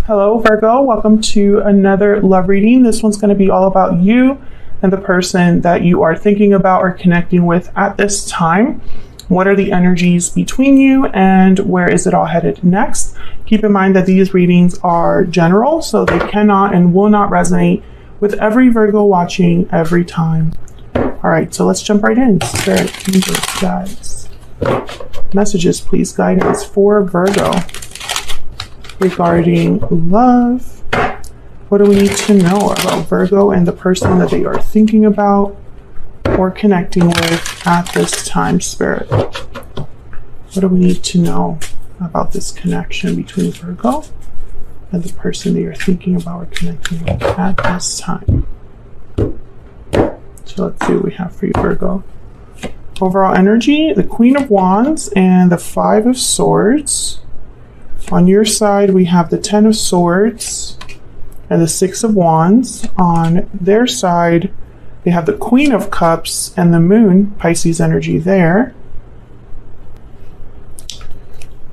Hello, Virgo. Welcome to another love reading. This one's going to be all about you and the person that you are thinking about or connecting with at this time. What are the energies between you and where is it all headed next? Keep in mind that these readings are general, so they cannot and will not resonate with every Virgo watching every time. All right, so let's jump right in. Spirit, angels, guides, messages, please, guidance for Virgo regarding love. What do we need to know about Virgo and the person that they are thinking about or connecting with at this time, Spirit? What do we need to know about this connection between Virgo and the person they are thinking about or connecting with at this time? So let's see what we have for you, Virgo. Overall energy, the Queen of Wands and the Five of Swords. On your side, we have the Ten of Swords and the Six of Wands. On their side, they have the Queen of Cups and the Moon, Pisces energy there.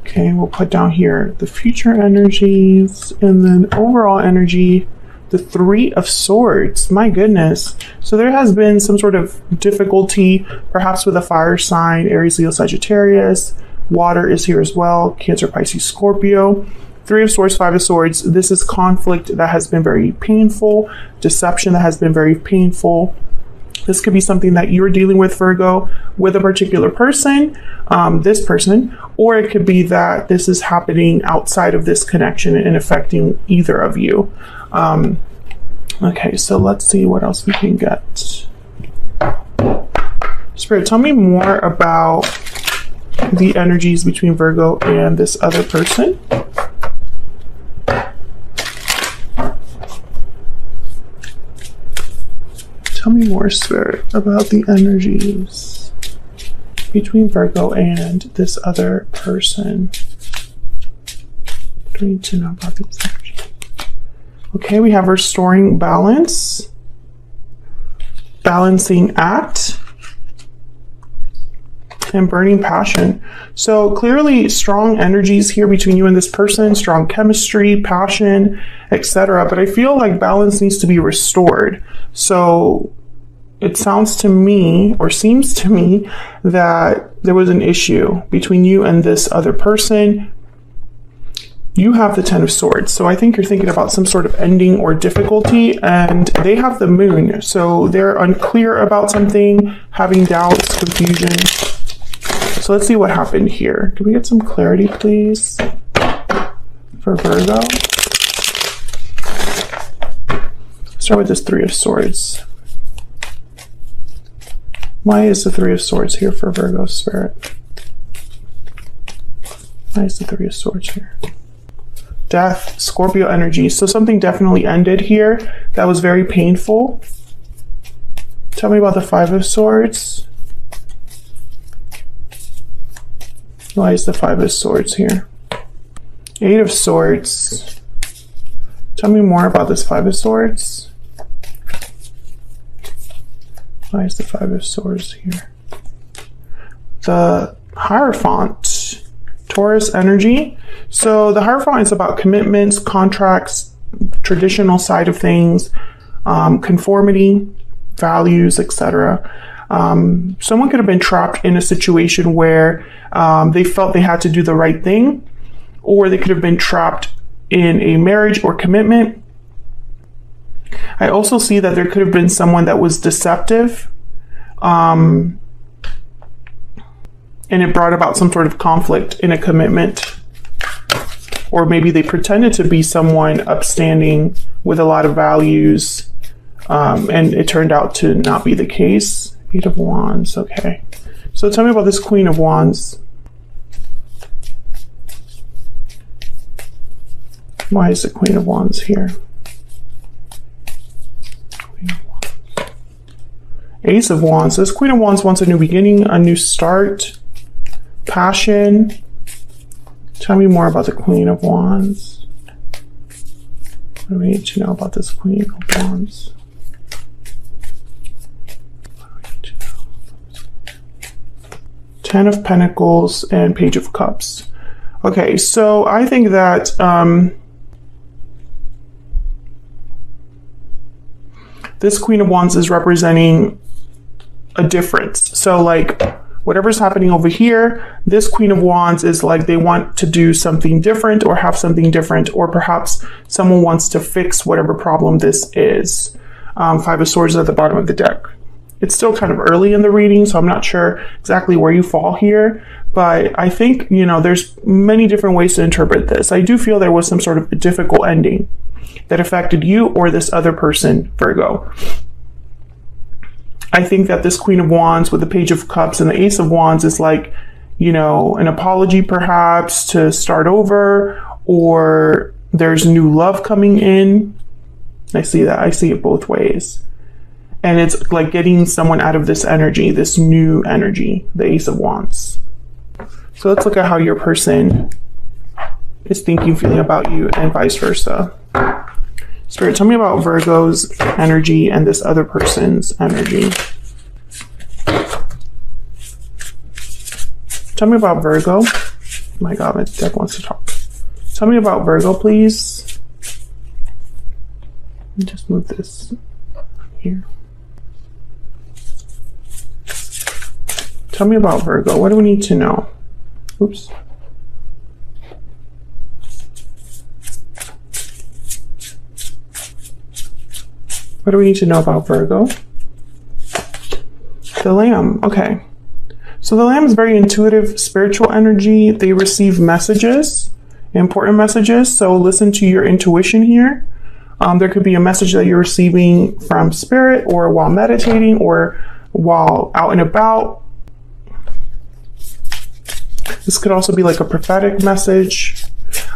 Okay, we'll put down here the future energies and then overall energy, the Three of Swords. My goodness. So there has been some sort of difficulty, perhaps with a fire sign, Aries, Leo, Sagittarius. Water is here as well, Cancer, Pisces, Scorpio. Three of Swords, Five of Swords. This is conflict that has been very painful, deception that has been very painful. This could be something that you're dealing with, Virgo, with a particular person, this person, or it could be that this is happening outside of this connection and affecting either of you. Okay, so let's see what else we can get. Spirit, tell me more about the energies between Virgo and this other person. Tell me more, Spirit, about the energies between Virgo and this other person. What do we need to know about these energies? Okay, we have restoring balance, balancing act, and burning passion. So clearly strong energies here between you and this person, strong chemistry, passion, etc. But I feel like balance needs to be restored. So it sounds to me, or seems to me, that there was an issue between you and this other person. You have the Ten of Swords. So I think you're thinking about some sort of ending or difficulty, and they have the Moon. So they're unclear about something, having doubts, confusion. So let's see what happened here. Can we get some clarity, please, for Virgo? Start with this Three of Swords. Why is the Three of Swords here for Virgo, Spirit? Why is the Three of Swords here? Death, Scorpio energy. So something definitely ended here that was very painful. Tell me about the Five of Swords. Why is the Five of Swords here? Eight of Swords. Tell me more about this Five of Swords. Why is the Five of Swords here? The Hierophant, Taurus energy. So the Hierophant is about commitments, contracts, traditional side of things, conformity, values, etc. Someone could have been trapped in a situation where they felt they had to do the right thing, or they could have been trapped in a marriage or commitment. I also see that there could have been someone that was deceptive, and it brought about some sort of conflict in a commitment, or maybe they pretended to be someone upstanding with a lot of values, and it turned out to not be the case. Eight of Wands. Okay, so tell me about this Queen of Wands. Why is the Queen of Wands here? Queen of Wands. Ace of Wands. This Queen of Wands wants a new beginning, a new start, passion. Tell me more about the Queen of Wands. What do we need to know about this Queen of Wands? Ten of Pentacles and Page of Cups. Okay, so I think that this Queen of Wands is representing a difference. So like whatever's happening over here, this Queen of Wands is like they want to do something different or have something different, or perhaps someone wants to fix whatever problem this is. Five of Swords at the bottom of the deck. It's still kind of early in the reading, so I'm not sure exactly where you fall here, but I think, you know, there's many different ways to interpret this. I do feel there was some sort of a difficult ending that affected you or this other person, Virgo. I think that this Queen of Wands with the Page of Cups and the Ace of Wands is like, you know, an apology perhaps to start over, or there's new love coming in. I see that. I see it both ways. And it's like getting someone out of this energy, this new energy, the Ace of Wands. So let's look at how your person is thinking, feeling about you, and vice versa. Spirit, tell me about Virgo's energy and this other person's energy. Tell me about Virgo. Oh my God, my deck wants to talk. Tell me about Virgo, please. Just move this here. Tell me about Virgo. What do we need to know? Oops. What do we need to know about Virgo? The Lamb. Okay. So the Lamb is very intuitive, spiritual energy. They receive messages, important messages. So listen to your intuition here. There could be a message that you're receiving from Spirit, or while meditating, or while out and about. This could also be like a prophetic message.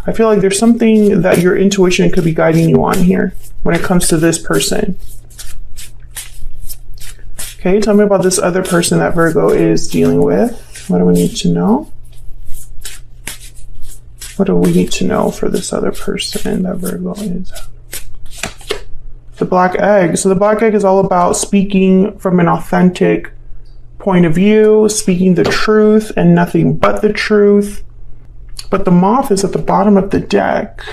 I feel like there's something that your intuition could be guiding you on here when it comes to this person. Okay, tell me about this other person that Virgo is dealing with. What do we need to know? What do we need to know for this other person that Virgo is? The Black Egg. So the Black Egg is all about speaking from an authentic point of view, speaking the truth and nothing but the truth. But the Moth is at the bottom of the deck.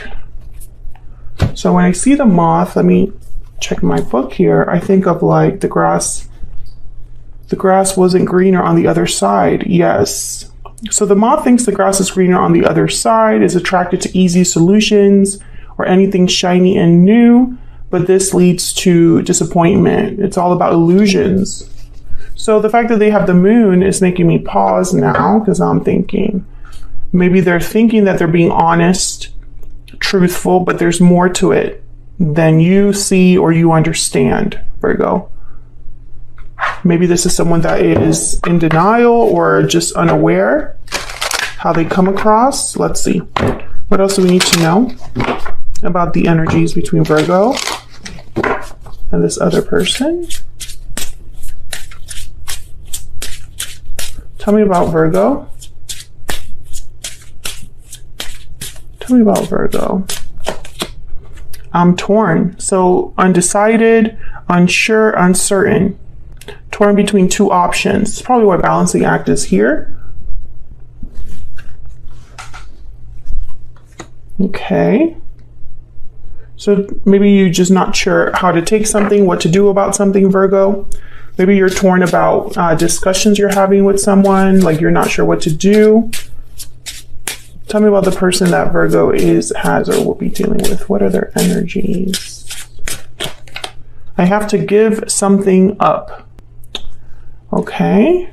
So when I see the Moth, let me check my book here. I think of like the grass. The grass wasn't greener on the other side. Yes. So the Moth thinks the grass is greener on the other side, is attracted to easy solutions or anything shiny and new. But this leads to disappointment. It's all about illusions. So the fact that they have the Moon is making me pause now, because I'm thinking maybe they're thinking that they're being honest, truthful, but there's more to it than you see or you understand, Virgo. Maybe this is someone that is in denial or just unaware how they come across. Let's see. What else do we need to know about the energies between Virgo and this other person? Tell me about Virgo. Tell me about Virgo. I'm torn. So undecided, unsure, uncertain. Torn between two options. It's probably why balancing act is here. Okay. So maybe you're just not sure how to take something, what to do about something, Virgo. Maybe you're torn about discussions you're having with someone, like you're not sure what to do. Tell me about the person that Virgo has or will be dealing with. What are their energies? I have to give something up. Okay.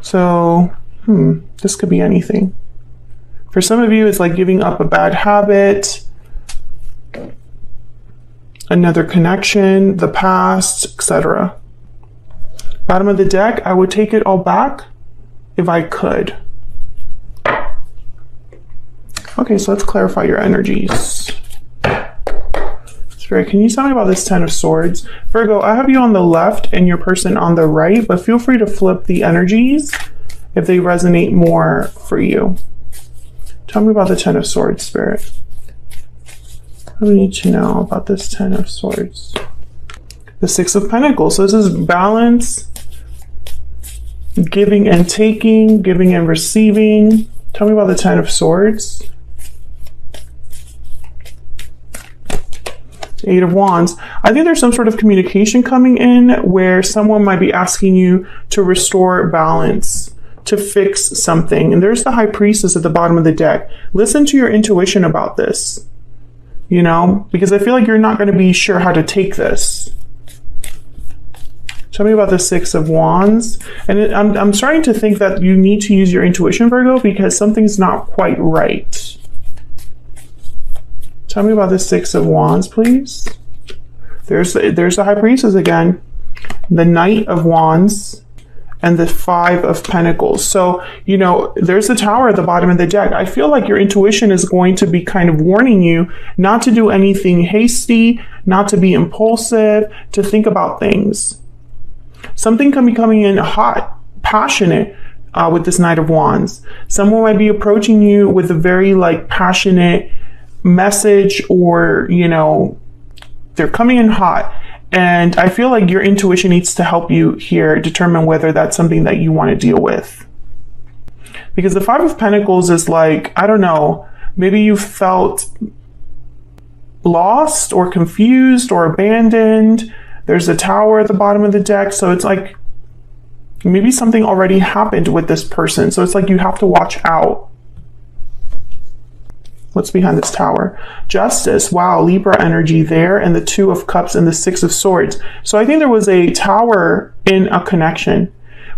So, this could be anything. For some of you, it's like giving up a bad habit, another connection, the past, etc. Bottom of the deck, I would take it all back if I could. Okay, so let's clarify your energies. Spirit, can you tell me about this Ten of Swords? Virgo, I have you on the left and your person on the right, but feel free to flip the energies if they resonate more for you. Tell me about the Ten of Swords, Spirit. What do we need to know about this Ten of Swords? The Six of Pentacles. So this is balance, giving and taking, giving and receiving. Tell me about the Ten of Swords. Eight of Wands. I think there's some sort of communication coming in where someone might be asking you to restore balance, to fix something. And there's the High Priestess at the bottom of the deck. Listen to your intuition about this, you know, because I feel like you're not going to be sure how to take this. Tell me about the Six of Wands. And I'm starting to think that you need to use your intuition, Virgo, because something's not quite right. Tell me about the Six of Wands, please. There's the High Priestess again, the Knight of Wands, and the Five of Pentacles. So, you know, there's the Tower at the bottom of the deck. I feel like your intuition is going to be kind of warning you not to do anything hasty, not to be impulsive, to think about things. Something can be coming in hot, passionate with this Knight of Wands. Someone might be approaching you with a very like passionate message, or, you know, they're coming in hot. And I feel like your intuition needs to help you here determine whether that's something that you want to deal with. Because the Five of Pentacles is like, I don't know, maybe you felt lost or confused or abandoned. There's a Tower at the bottom of the deck. So it's like maybe something already happened with this person. So it's like you have to watch out. What's behind this Tower? Justice. Wow, Libra energy there, and the Two of Cups and the Six of Swords. So I think there was a Tower in a connection.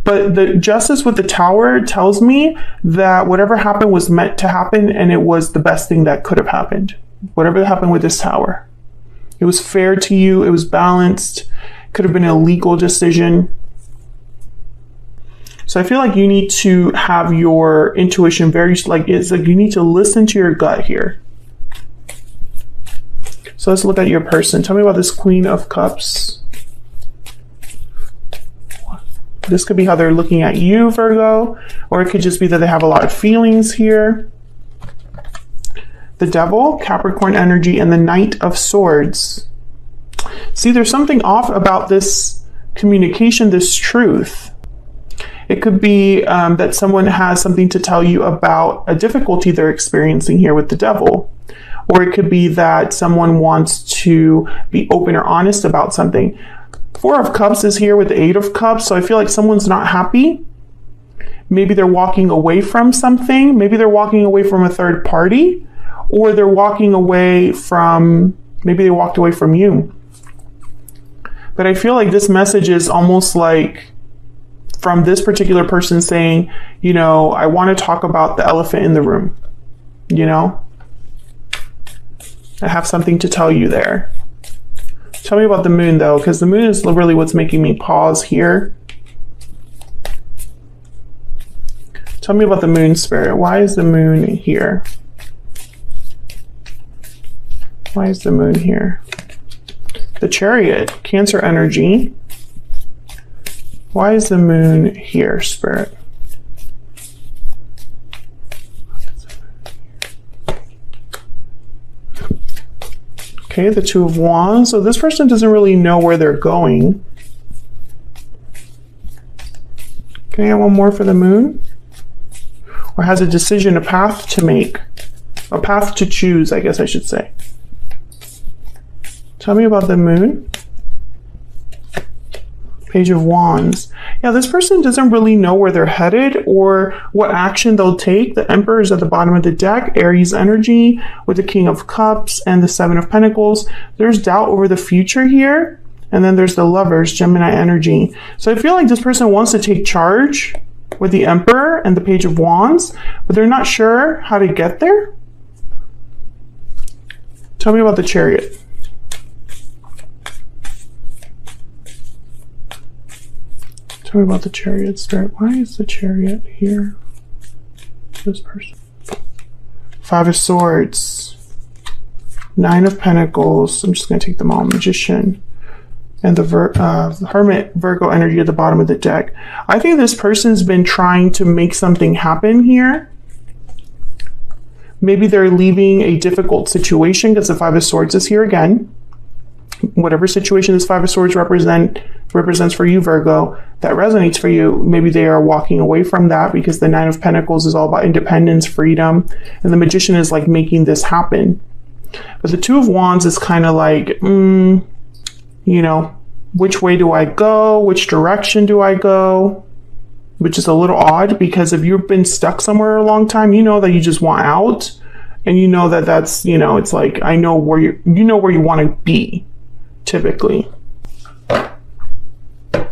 But the Justice with the Tower tells me that whatever happened was meant to happen, and it was the best thing that could have happened. Whatever happened with this Tower. It was fair to you. It was balanced. Could have been a legal decision. So I feel like you need to have your intuition it's like you need to listen to your gut here. So let's look at your person. Tell me about this Queen of Cups. This could be how they're looking at you, Virgo, or it could just be that they have a lot of feelings here. The Devil, Capricorn energy, and the Knight of Swords. See, there's something off about this communication, this truth. It could be that someone has something to tell you about a difficulty they're experiencing here with the Devil. Or it could be that someone wants to be open or honest about something. Four of Cups is here with the Eight of Cups, so I feel like someone's not happy. Maybe they're walking away from something. Maybe they're walking away from a third party. Or they're walking away from, maybe they walked away from you. But I feel like this message is almost like from this particular person saying, you know, I want to talk about the elephant in the room. You know, I have something to tell you there. Tell me about the Moon, though, because the Moon is really what's making me pause here. Tell me about the Moon, Spirit. Why is the Moon here? Why is the Moon here? The Chariot, Cancer energy. Why is the Moon here, Spirit? Okay, the Two of Wands. So this person doesn't really know where they're going. Can I get one more for the Moon? Or has a decision, a path to make. A path to choose, I guess I should say. Tell me about the Moon. Page of Wands. Yeah, this person doesn't really know where they're headed or what action they'll take. The Emperor is at the bottom of the deck. Aries energy with the King of Cups and the Seven of Pentacles. There's doubt over the future here. And then there's the Lovers, Gemini energy. So I feel like this person wants to take charge with the Emperor and the Page of Wands, but they're not sure how to get there. Tell me about the Chariot. Tell me about the Chariot, Spirit. Why is the Chariot here? This person. Five of Swords. Nine of Pentacles. I'm just going to take them all. Magician. And the Hermit, Virgo energy at the bottom of the deck. I think this person's been trying to make something happen here. Maybe they're leaving a difficult situation because the Five of Swords is here again. Whatever situation this Five of Swords represents for you, Virgo, that resonates for you, maybe they are walking away from that because the Nine of Pentacles is all about independence, freedom, and the Magician is like making this happen. But the Two of Wands is kind of like, you know, which way do I go? Which direction do I go? Which is a little odd, because if you've been stuck somewhere a long time, you know that you just want out. And you know that that's, you know, it's like, I know where you know where you want to be, typically.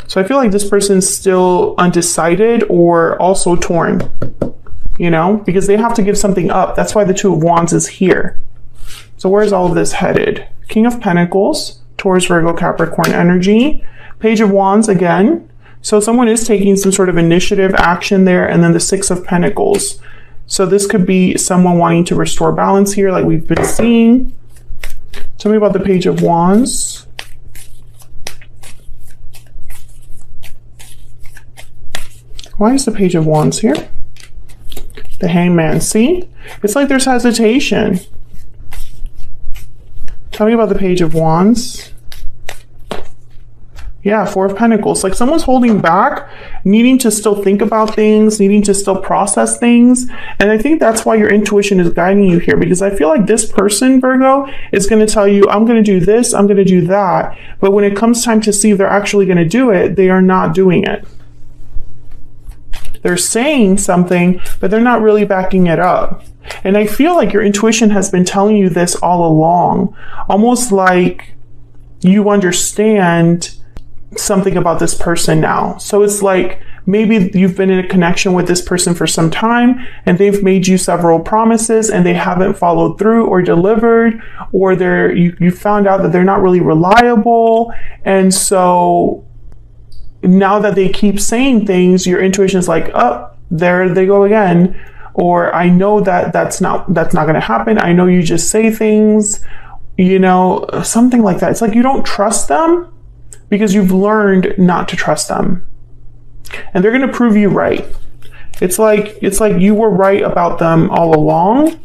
So I feel like this person's still undecided or also torn, you know, because they have to give something up. That's why the Two of Wands is here. So where's all of this headed? King of Pentacles, Taurus, Virgo, Capricorn energy. Page of Wands again. So someone is taking some sort of initiative action there. And then the Six of Pentacles. So this could be someone wanting to restore balance here, like we've been seeing. Tell me about the Page of Wands. Why is the Page of Wands here? The Hangman. See? It's like there's hesitation. Tell me about the Page of Wands. Yeah, Four of Pentacles. Like someone's holding back, needing to still think about things, needing to still process things. And I think that's why your intuition is guiding you here, because I feel like this person, Virgo, is going to tell you, I'm going to do this, I'm going to do that. But when it comes time to see if they're actually going to do it, they are not doing it. They're saying something, but they're not really backing it up. And I feel like your intuition has been telling you this all along, almost like you understand something about this person now. So it's like maybe you've been in a connection with this person for some time and they've made you several promises and they haven't followed through or delivered, or you found out that they're not really reliable. And so now that they keep saying things, your intuition is like, oh, there they go again. Or I know that that's not going to happen. I know you just say things, you know, something like that. It's like you don't trust them because you've learned not to trust them. And they're going to prove you right. It's like you were right about them all along.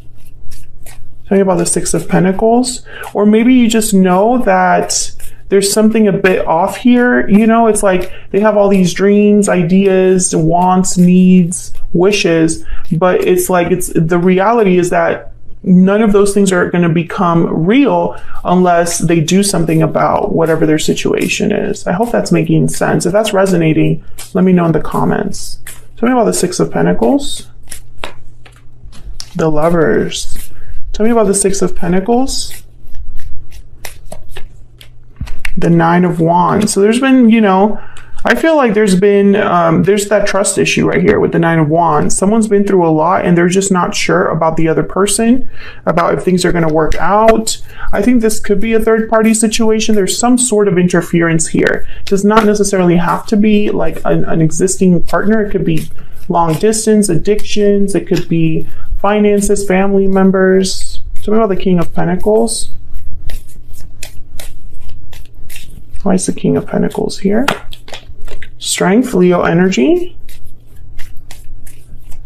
Tell me about the Six of Pentacles. Or maybe you just know that there's something a bit off here. You know, it's like they have all these dreams, ideas, wants, needs, wishes, but it's like the reality is that none of those things are going to become real unless they do something about whatever their situation is. I hope that's making sense. If that's resonating, let me know in the comments. Tell me about the Six of Pentacles. The Lovers. Tell me about the Six of Pentacles. The Nine of Wands. So there's been, you know, I feel like there's that trust issue right here with the Nine of Wands. Someone's been through a lot and they're just not sure about the other person, about if things are going to work out. I think this could be a third party situation. There's some sort of interference here. It does not necessarily have to be like an existing partner. It could be long distance, addictions. It could be finances, family members. Tell me about the King of Pentacles. Why is the King of Pentacles here? Strength, Leo energy.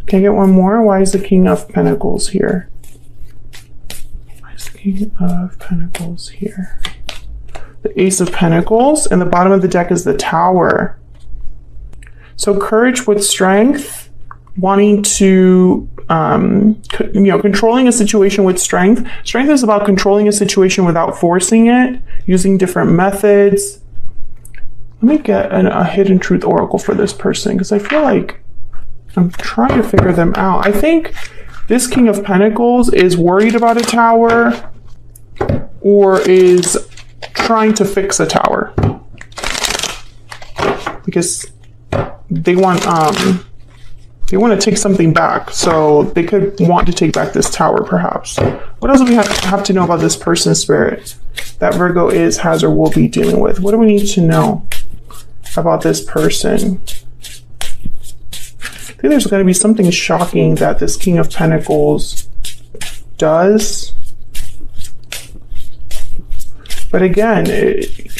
Can I get one more? Why is the King of Pentacles here? Why is the King of Pentacles here? The Ace of Pentacles, and the bottom of the deck is the Tower. So courage with strength, wanting to, you know, controlling a situation with strength. Strength is about controlling a situation without forcing it, using different methods. Let me get a hidden truth oracle for this person, because I feel like I'm trying to figure them out. I think this King of Pentacles is worried about a tower or is trying to fix a tower, because they want to take something back. So they could want to take back this tower, perhaps. What else do we have to know about this person's spirit that Virgo is, has, or will be dealing with? What do we need to know about this person? I think there's going to be something shocking that this King of Pentacles does. But again,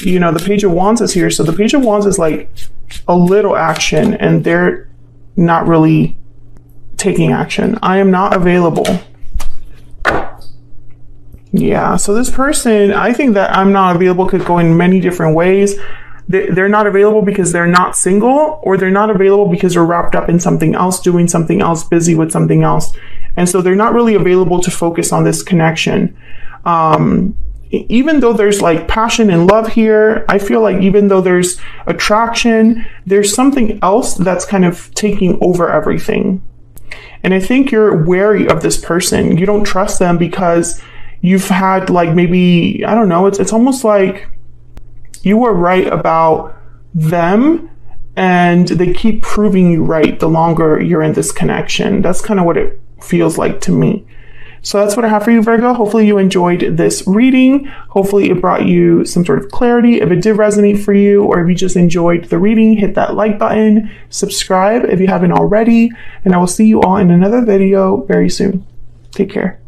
you know, the Page of Wands is here. So the Page of Wands is like a little action, and they're not really taking action. I am not available. Yeah, so this person, I think that I'm not available could go in many different ways. They're not available because they're not single, or they're not available because they're wrapped up in something else, doing something else, busy with something else. And so they're not really available to focus on this connection. Even though there's like passion and love here, I feel like even though there's attraction, there's something else that's kind of taking over everything. And I think you're wary of this person. You don't trust them because you've had like maybe, I don't know, it's almost like you were right about them and they keep proving you right the longer you're in this connection. That's kind of what it feels like to me. So that's what I have for you, Virgo. Hopefully you enjoyed this reading. Hopefully it brought you some sort of clarity. If it did resonate for you, or if you just enjoyed the reading, hit that like button, subscribe if you haven't already, and I will see you all in another video very soon. Take care.